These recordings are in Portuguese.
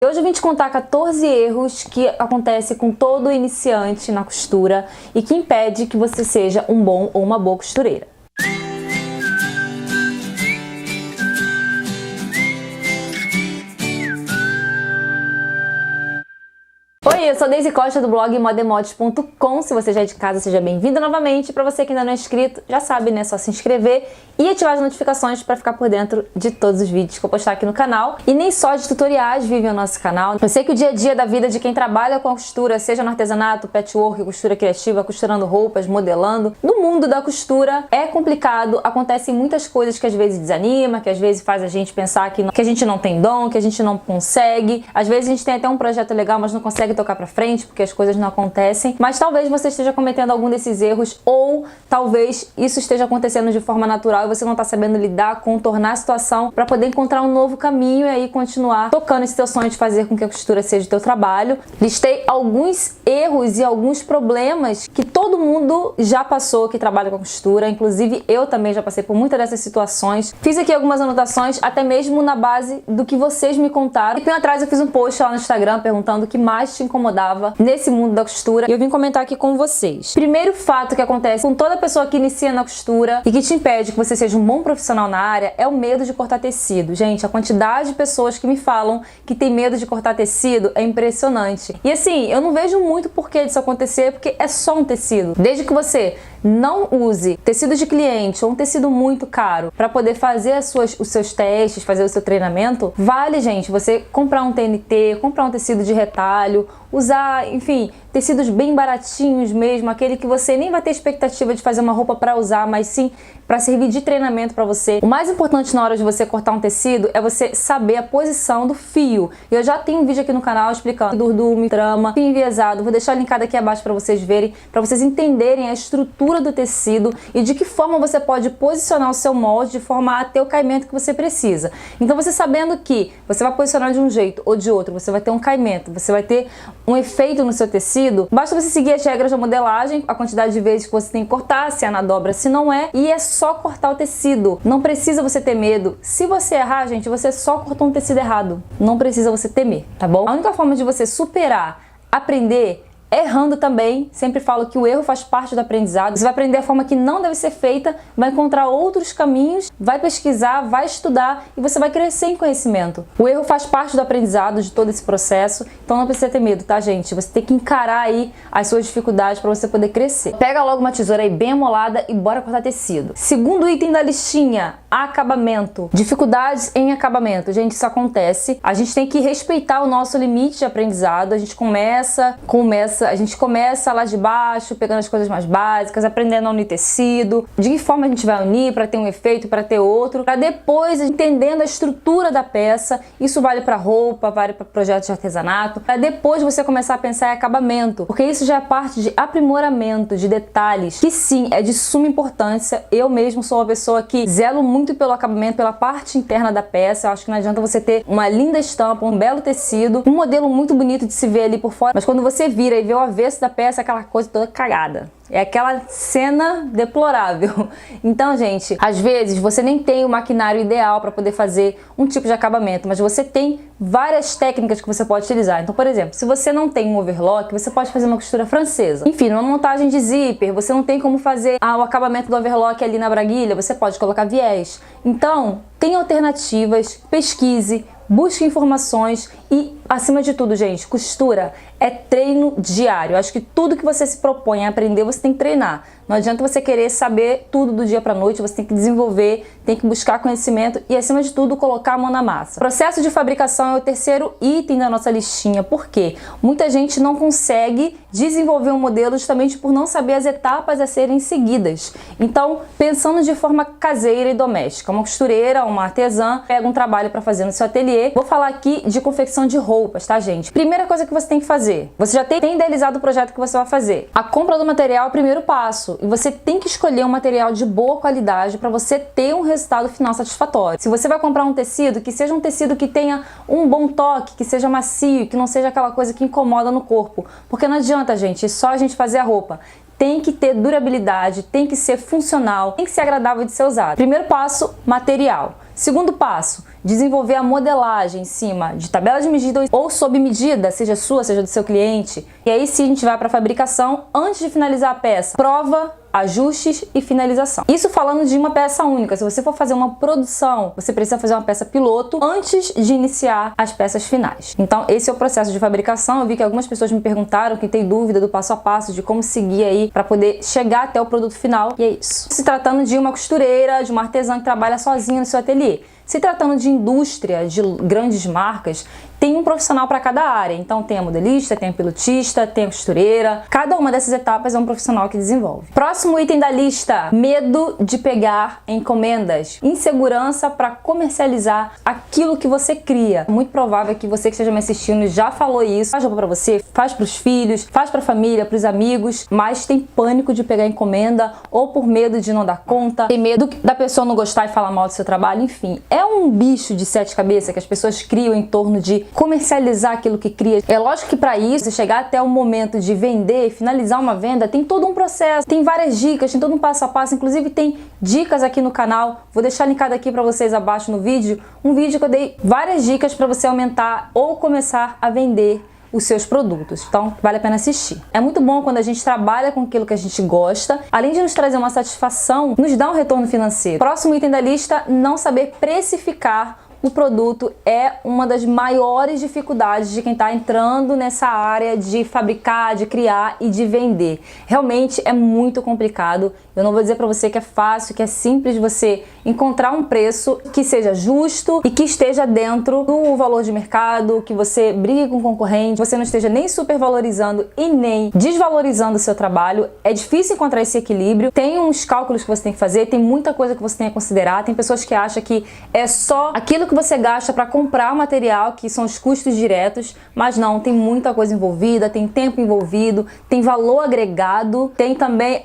Hoje eu vim te contar 14 erros que acontecem com todo iniciante na costura e que impede que você seja um bom ou uma boa costureira. Oi, eu sou Deise Costa do blog modemodes.com. Se você já é de casa, seja bem-vindo novamente. Para você que ainda não é inscrito, já sabe, né? É só se inscrever e ativar as notificações para ficar por dentro de todos os vídeos que eu postar aqui no canal. E nem só de tutoriais vive o nosso canal. Eu sei que o dia a dia da vida de quem trabalha com a costura, seja no artesanato, patchwork, costura criativa, costurando roupas, modelando, no mundo da costura é complicado. Acontecem muitas coisas que às vezes desanima, que às vezes faz a gente pensar que a gente não tem dom, que a gente não consegue. Às vezes a gente tem até um projeto legal, mas não consegue tocar pra frente porque as coisas não acontecem. Mas talvez você esteja cometendo algum desses erros, ou talvez isso esteja acontecendo de forma natural e você não tá sabendo lidar, contornar a situação para poder encontrar um novo caminho e aí continuar tocando esse teu sonho de fazer com que a costura seja o teu trabalho. Listei alguns erros e alguns problemas que todo mundo já passou que trabalha com a costura, inclusive eu também já passei por muitas dessas situações. Fiz aqui algumas anotações, até mesmo na base do que vocês me contaram. E tempo atrás eu fiz um post lá no Instagram perguntando o que mais te incomodava nesse mundo da costura e eu vim comentar aqui com vocês. Primeiro fato que acontece com toda pessoa que inicia na costura e que te impede que você seja um bom profissional na área é o medo de cortar tecido. Gente, a quantidade de pessoas que me falam que tem medo de cortar tecido é impressionante. E assim, eu não vejo muito porquê disso acontecer, porque é só um tecido. Desde que você não use tecido de cliente ou um tecido muito caro para poder fazer os seus testes, fazer o seu treinamento, vale, gente, você comprar um TNT, comprar um tecido de retalho, usar, enfim, tecidos bem baratinhos mesmo, aquele que você nem vai ter expectativa de fazer uma roupa para usar, mas sim para servir de treinamento para você. O mais importante na hora de você cortar um tecido é você saber a posição do fio. Eu já tenho um vídeo aqui no canal explicando durdume, trama, fio enviesado. Vou deixar linkado aqui abaixo para vocês verem, para vocês entenderem a estrutura do tecido e de que forma você pode posicionar o seu molde de forma a ter o caimento que você precisa. Então você sabendo que você vai posicionar de um jeito ou de outro, você vai ter um caimento, você vai ter um efeito no seu tecido, basta você seguir as regras da modelagem, a quantidade de vezes que você tem que cortar, se é na dobra, se não é, e é só cortar o tecido. Não precisa você ter medo. Se você errar, gente, você só cortou um tecido errado. Não precisa você temer, tá bom? A única forma de você superar, aprender, errando também. Sempre falo que o erro faz parte do aprendizado. Você vai aprender a forma que não deve ser feita, vai encontrar outros caminhos, vai pesquisar, vai estudar e você vai crescer em conhecimento. O erro faz parte do aprendizado, de todo esse processo, então não precisa ter medo, tá, gente? Você tem que encarar aí as suas dificuldades para você poder crescer. Pega logo uma tesoura aí bem amolada e bora cortar tecido. Segundo item da listinha, acabamento. Dificuldades em acabamento. Gente, isso acontece. A gente tem que respeitar o nosso limite de aprendizado. A gente começa lá de baixo, pegando as coisas mais básicas, aprendendo a unir tecido, de que forma a gente vai unir para ter um efeito, para ter outro, para depois, entendendo a estrutura da peça, isso vale para roupa, vale para projetos de artesanato, para depois você começar a pensar em acabamento, porque isso já é parte de aprimoramento, de detalhes, que sim, é de suma importância. Eu mesmo sou uma pessoa que zelo muito pelo acabamento, pela parte interna da peça. Eu acho que não adianta você ter uma linda estampa, um belo tecido, um modelo muito bonito de se ver ali por fora, mas quando você vira e vê o avesso da peça, aquela coisa toda cagada. É aquela cena deplorável. Então, gente, às vezes você nem tem o maquinário ideal para poder fazer um tipo de acabamento, mas você tem várias técnicas que você pode utilizar. Então, por exemplo, se você não tem um overlock, você pode fazer uma costura francesa. Enfim, numa montagem de zíper, você não tem como fazer o acabamento do overlock ali na braguilha, você pode colocar viés. Então, tem alternativas, pesquise, busque informações e, acima de tudo, gente, costura é treino diário. Acho que tudo que você se propõe a aprender, você tem que treinar. Não adianta você querer saber tudo do dia para noite, você tem que desenvolver, tem que buscar conhecimento e, acima de tudo, colocar a mão na massa. O processo de fabricação é o terceiro item da nossa listinha. Por quê? Muita gente não consegue desenvolver um modelo justamente por não saber as etapas a serem seguidas. Então, pensando de forma caseira e doméstica, uma costureira, uma artesã, pega um trabalho para fazer no seu ateliê. Vou falar aqui de confecção de roupas, tá, gente? Primeira coisa que você tem que fazer, você já tem idealizado o projeto que você vai fazer. A compra do material é o primeiro passo. E você tem que escolher um material de boa qualidade para você ter um resultado final satisfatório. Se você vai comprar um tecido, que seja um tecido que tenha um bom toque, que seja macio, que não seja aquela coisa que incomoda no corpo. Porque não adianta, gente, só a gente fazer a roupa. Tem que ter durabilidade, tem que ser funcional, tem que ser agradável de ser usado. Primeiro passo, material. Segundo passo, desenvolver a modelagem em cima de tabela de medida ou sob medida, seja sua, seja do seu cliente. E aí sim a gente vai para a fabricação antes de finalizar a peça. Prova, ajustes e finalização. Isso falando de uma peça única. Se você for fazer uma produção, você precisa fazer uma peça piloto antes de iniciar as peças finais. Então esse é o processo de fabricação. Eu vi que algumas pessoas me perguntaram, que tem dúvida do passo a passo, de como seguir aí para poder chegar até o produto final. E é isso. Se tratando de uma costureira, de uma artesã que trabalha sozinha no seu ateliê. Se tratando de indústria, de grandes marcas, tem um profissional para cada área. Então tem a modelista, tem a pilotista, tem a costureira. Cada uma dessas etapas é um profissional que desenvolve. Próximo item da lista: medo de pegar encomendas. Insegurança para comercializar aquilo que você cria. Muito provável que você que esteja me assistindo já falou isso. Faz roupa para você, faz para os filhos, faz para a família, para os amigos, mas tem pânico de pegar encomenda ou por medo de não dar conta, tem medo da pessoa não gostar e falar mal do seu trabalho, enfim. É um bicho de sete cabeças que as pessoas criam em torno de comercializar aquilo que cria. É lógico que para isso, você chegar até o momento de vender, finalizar uma venda, tem todo um processo, tem várias dicas, tem todo um passo a passo, inclusive tem dicas aqui no canal. Vou deixar linkado aqui para vocês abaixo no vídeo, um vídeo que eu dei várias dicas para você aumentar ou começar a vender os seus produtos. Então vale a pena assistir. É muito bom quando a gente trabalha com aquilo que a gente gosta, além de nos trazer uma satisfação, nos dá um retorno financeiro. Próximo item da lista: não saber precificar o produto é uma das maiores dificuldades de quem está entrando nessa área de fabricar, de criar e de vender. Realmente é muito complicado. Eu não vou dizer para você que é fácil, que é simples você encontrar um preço que seja justo e que esteja dentro do valor de mercado, que você brigue com o concorrente, você não esteja nem supervalorizando e nem desvalorizando o seu trabalho. É difícil encontrar esse equilíbrio. Tem uns cálculos que você tem que fazer, tem muita coisa que você tem que considerar. Tem pessoas que acham que é só aquilo que você gasta para comprar o material, que são os custos diretos, mas não, tem muita coisa envolvida, tem tempo envolvido, tem valor agregado, tem também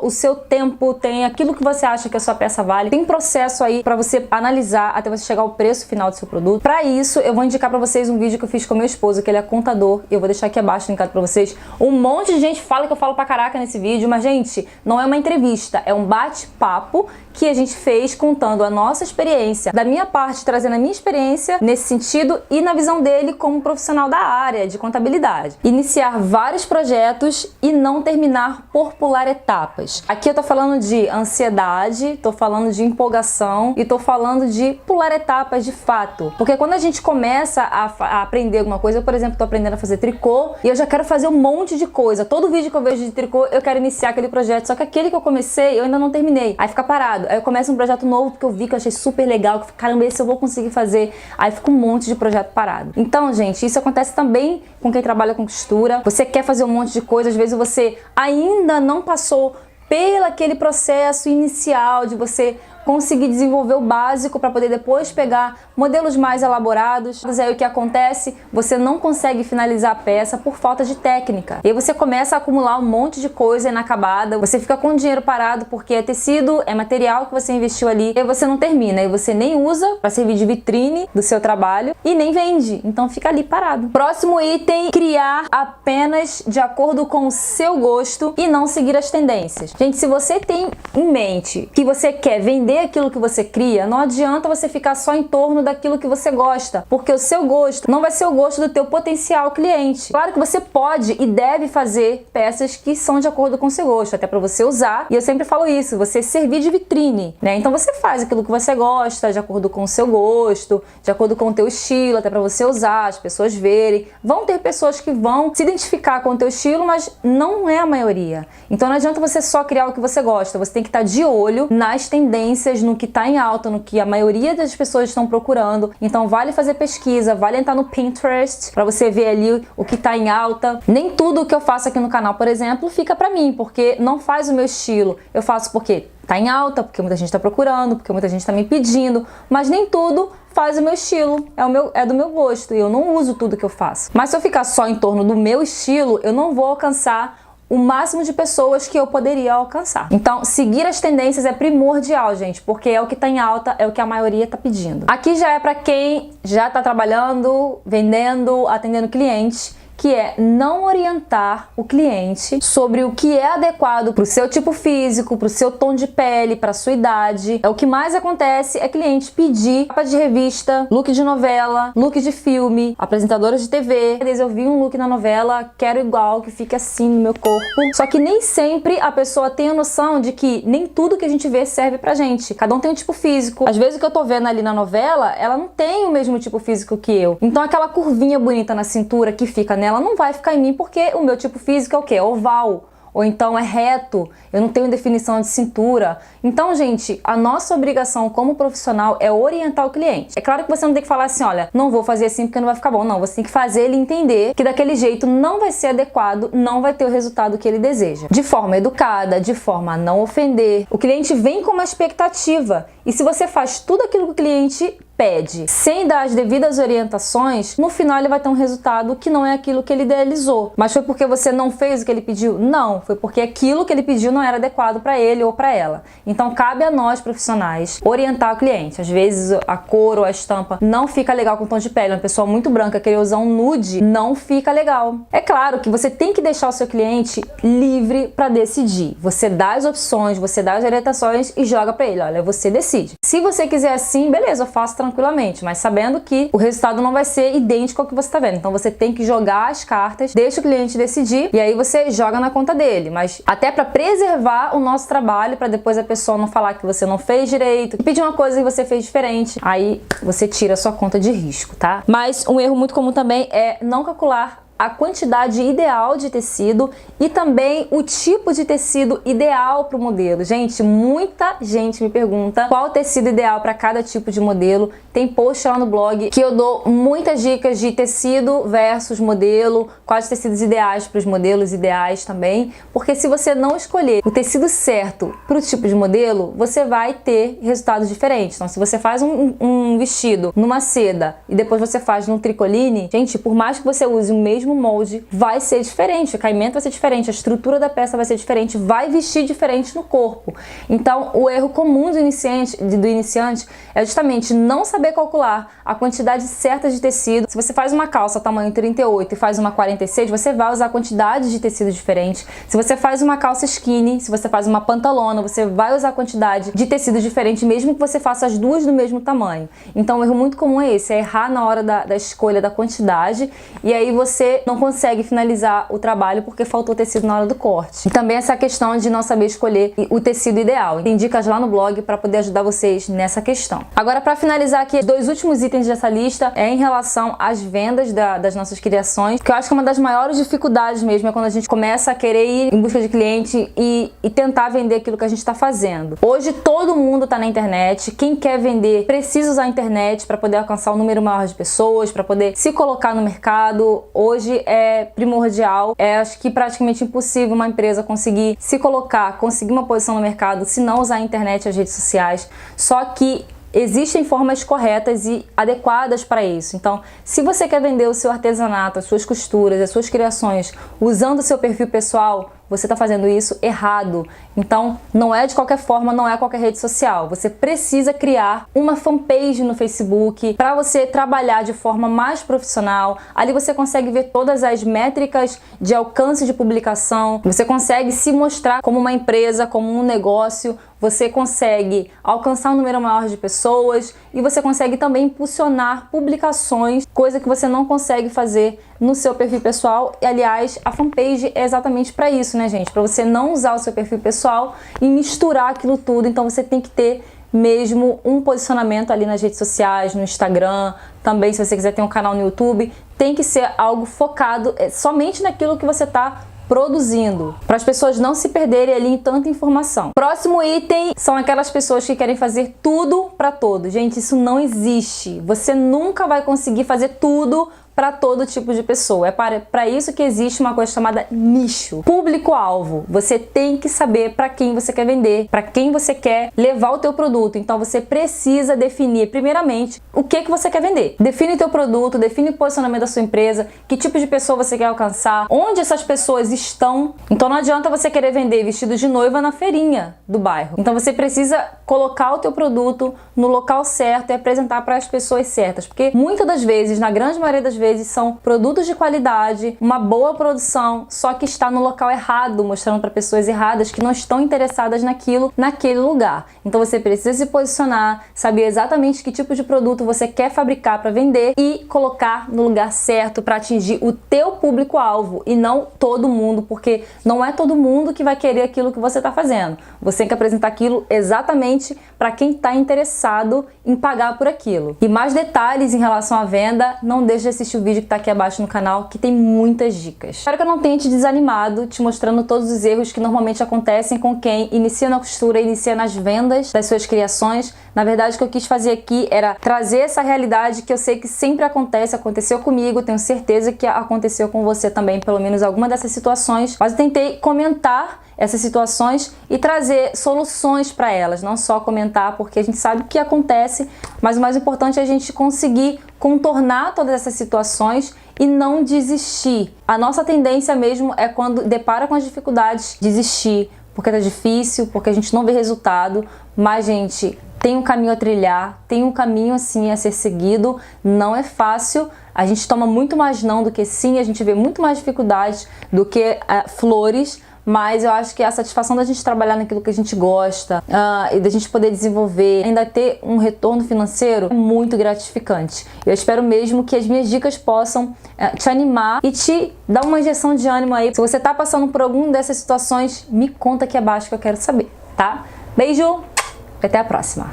o seu tempo, tem aquilo que você acha que a sua peça vale, tem processo aí para você analisar até você chegar ao preço final do seu produto. Para isso, eu vou indicar para vocês um vídeo que eu fiz com meu esposo, que ele é contador, e eu vou deixar aqui abaixo linkado para vocês. Um monte de gente fala que eu falo pra caraca nesse vídeo, mas gente, não é uma entrevista, é um bate-papo que a gente fez contando a nossa experiência, da minha parte trazendo a minha experiência nesse sentido e na visão dele como profissional da área de contabilidade. Iniciar vários projetos e não terminar por pular etapas. Aqui eu tô falando de ansiedade, tô falando de empolgação e tô falando de pular etapas de fato. Porque quando a gente começa a aprender alguma coisa, eu, por exemplo, tô aprendendo a fazer tricô e eu já quero fazer um monte de coisa. Todo vídeo que eu vejo de tricô, eu quero iniciar aquele projeto, só que aquele que eu comecei, eu ainda não terminei. Aí fica parado. Aí eu começo um projeto novo porque eu vi que eu achei super legal, que caramba, esse eu vou conseguir fazer. Aí fica um monte de projeto parado. Então, gente, isso acontece também com quem trabalha com costura. Você quer fazer um monte de coisa, às vezes você ainda não passou pelo aquele processo inicial de você conseguir desenvolver o básico para poder depois pegar modelos mais elaborados. Mas aí o que acontece? Você não consegue finalizar a peça por falta de técnica. E aí você começa a acumular um monte de coisa inacabada, você fica com o dinheiro parado porque é tecido, é material que você investiu ali, e aí você não termina, e você nem usa para servir de vitrine do seu trabalho e nem vende, então fica ali parado. Próximo item: criar apenas de acordo com o seu gosto e não seguir as tendências. Gente, se você tem em mente que você quer vender aquilo que você cria, não adianta você ficar só em torno daquilo que você gosta, porque o seu gosto não vai ser o gosto do teu potencial cliente. Claro que você pode e deve fazer peças que são de acordo com o seu gosto, até para você usar, e eu sempre falo isso, você servir de vitrine, né? Então você faz aquilo que você gosta, de acordo com o seu gosto, de acordo com o teu estilo, até para você usar, as pessoas verem. Vão ter pessoas que vão se identificar com o teu estilo, mas não é a maioria. Então não adianta você só criar o que você gosta, você tem que estar de olho nas tendências, no que está em alta, no que a maioria das pessoas estão procurando. Então vale fazer pesquisa, vale entrar no Pinterest para você ver ali o que está em alta. Nem tudo o que eu faço aqui no canal, por exemplo, fica para mim, porque não faz o meu estilo. Eu faço porque tá em alta, porque muita gente está procurando, porque muita gente está me pedindo, mas nem tudo faz o meu estilo, é do meu gosto, e eu não uso tudo que eu faço. Mas se eu ficar só em torno do meu estilo, eu não vou alcançar o máximo de pessoas que eu poderia alcançar. Então, seguir as tendências é primordial, gente, porque é o que tá em alta, é o que a maioria tá pedindo. Aqui já é para quem já tá trabalhando, vendendo, atendendo clientes, que é não orientar o cliente sobre o que é adequado para o seu tipo físico, para o seu tom de pele, para a sua idade. O que mais acontece é cliente pedir capa de revista, look de novela, look de filme, apresentadora de TV. Eu vi um look na novela, quero igual, que fique assim no meu corpo. Só que nem sempre a pessoa tem a noção de que nem tudo que a gente vê serve pra gente. Cada um tem um tipo físico. Às vezes o que eu tô vendo ali na novela, ela não tem o mesmo tipo físico que eu. Então aquela curvinha bonita na cintura que fica nela não vai ficar em mim, porque o meu tipo físico é o quê? É oval. Ou então é reto, eu não tenho definição de cintura. Então, gente, a nossa obrigação como profissional é orientar o cliente. É claro que você não tem que falar assim, olha, não vou fazer assim porque não vai ficar bom. Não, você tem que fazer ele entender que daquele jeito não vai ser adequado, não vai ter o resultado que ele deseja. De forma educada, de forma a não ofender. O cliente vem com uma expectativa. E se você faz tudo aquilo que o cliente pede, sem dar as devidas orientações, no final ele vai ter um resultado que não é aquilo que ele idealizou. Mas foi porque você não fez o que ele pediu? Não, foi porque aquilo que ele pediu não era adequado para ele ou para ela. Então cabe a nós profissionais orientar o cliente. Às vezes a cor ou a estampa não fica legal com o tom de pele. Uma pessoa muito branca querer usar um nude não fica legal. É claro que você tem que deixar o seu cliente livre para decidir. Você dá as opções, você dá as orientações e joga para ele, olha, você decide. Se você quiser assim, beleza, eu faço tranquilamente, mas sabendo que o resultado não vai ser idêntico ao que você está vendo. Então você tem que jogar as cartas, deixa o cliente decidir e aí você joga na conta dele. Mas até para preservar o nosso trabalho, para depois a pessoa não falar que você não fez direito, pedir uma coisa que você fez diferente, aí você tira a sua conta de risco, tá? Mas um erro muito comum também é não calcular a quantidade ideal de tecido e também o tipo de tecido ideal para o modelo. Gente, muita gente me pergunta qual o tecido ideal para cada tipo de modelo. Tem post lá no blog que eu dou muitas dicas de tecido versus modelo, quais tecidos ideais para os modelos ideais também, porque se você não escolher o tecido certo para o tipo de modelo, você vai ter resultados diferentes. Então, se você faz um vestido numa seda e depois você faz num tricoline, gente, por mais que você use o mesmo molde, vai ser diferente, o caimento vai ser diferente, a estrutura da peça vai ser diferente, vai vestir diferente no corpo. Então, o erro comum do iniciante é justamente não saber calcular a quantidade certa de tecido. Se você faz uma calça tamanho 38 e faz uma 46, você vai usar quantidades de tecido diferentes. Se você faz uma calça skinny, se você faz uma pantalona, você vai usar quantidade de tecido diferente, mesmo que você faça as duas do mesmo tamanho. Então, um erro muito comum é esse, é errar na hora da escolha da quantidade, e aí você não consegue finalizar o trabalho porque faltou tecido na hora do corte. E também essa questão de não saber escolher o tecido ideal. Tem dicas lá no blog para poder ajudar vocês nessa questão. Agora, para finalizar aqui, os dois últimos itens dessa lista é em relação às vendas das nossas criações, que eu acho que uma das maiores dificuldades mesmo é quando a gente começa a querer ir em busca de cliente e tentar vender aquilo que a gente está fazendo. Hoje todo mundo está na internet, quem quer vender precisa usar a internet para poder alcançar um número maior de pessoas, para poder se colocar no mercado. Hoje é primordial, acho que praticamente impossível uma empresa conseguir se colocar, conseguir uma posição no mercado se não usar a internet e as redes sociais. Só que existem formas corretas e adequadas para isso. Então, se você quer vender o seu artesanato, as suas costuras, as suas criações, usando o seu perfil pessoal, você está fazendo isso errado. Então, não é de qualquer forma, não é qualquer rede social. Você precisa criar uma fanpage no Facebook para você trabalhar de forma mais profissional. Ali você consegue ver todas as métricas de alcance de publicação. Você consegue se mostrar como uma empresa, como um negócio. Você consegue alcançar um número maior de pessoas e você consegue também impulsionar publicações, coisa que você não consegue fazer no seu perfil pessoal. E, aliás, a fanpage é exatamente para isso, né, gente? Para você não usar o seu perfil pessoal e misturar aquilo tudo. Então, você tem que ter mesmo um posicionamento ali nas redes sociais, no Instagram. Também, se você quiser ter um canal no YouTube, tem que ser algo focado somente naquilo que você está produzindo, para as pessoas não se perderem ali em tanta informação. Próximo item são aquelas pessoas que querem fazer tudo para todos. Gente, isso não existe. Você nunca vai conseguir fazer tudo para todo tipo de pessoa. É para isso que existe uma coisa chamada nicho. Público-alvo. Você tem que saber para quem você quer vender, para quem você quer levar o teu produto. Então você precisa definir primeiramente o que você quer vender. Define o teu produto, define o posicionamento da sua empresa, que tipo de pessoa você quer alcançar, onde essas pessoas estão. Então não adianta você querer vender vestido de noiva na feirinha do bairro. Então você precisa colocar o teu produto no local certo e apresentar para as pessoas certas, porque muitas das vezes, na grande maioria das vezes, vezes são produtos de qualidade, uma boa produção, só que está no local errado, mostrando para pessoas erradas que não estão interessadas naquilo, naquele lugar. Então você precisa se posicionar, saber exatamente que tipo de produto você quer fabricar para vender e colocar no lugar certo para atingir o teu público-alvo e não todo mundo, porque não é todo mundo que vai querer aquilo que você está fazendo. Você tem que apresentar aquilo exatamente para quem está interessado em pagar por aquilo. E mais detalhes em relação à venda, não deixe de assistir o vídeo que está aqui abaixo no canal, que tem muitas dicas. Espero que eu não tenha te desanimado, te mostrando todos os erros que normalmente acontecem com quem inicia na costura, inicia nas vendas das suas criações. Na verdade, o que eu quis fazer aqui era trazer essa realidade que eu sei que sempre acontece, aconteceu comigo, tenho certeza que aconteceu com você também, pelo menos alguma dessas situações, mas eu tentei comentar essas situações e trazer soluções para elas, não só comentar, porque a gente sabe o que acontece, mas o mais importante é a gente conseguir contornar todas essas situações e não desistir. A nossa tendência mesmo é, quando depara com as dificuldades, desistir, porque tá difícil, porque a gente não vê resultado, mas, gente, tem um caminho a trilhar, tem um caminho assim a ser seguido, não é fácil, a gente toma muito mais não do que sim, a gente vê muito mais dificuldades do que flores, mas eu acho que a satisfação da gente trabalhar naquilo que a gente gosta e da gente poder desenvolver, ainda ter um retorno financeiro, é muito gratificante. Eu espero mesmo que as minhas dicas possam te animar e te dar uma injeção de ânimo aí. Se você tá passando por alguma dessas situações, me conta aqui abaixo que eu quero saber, tá? Beijo, até a próxima!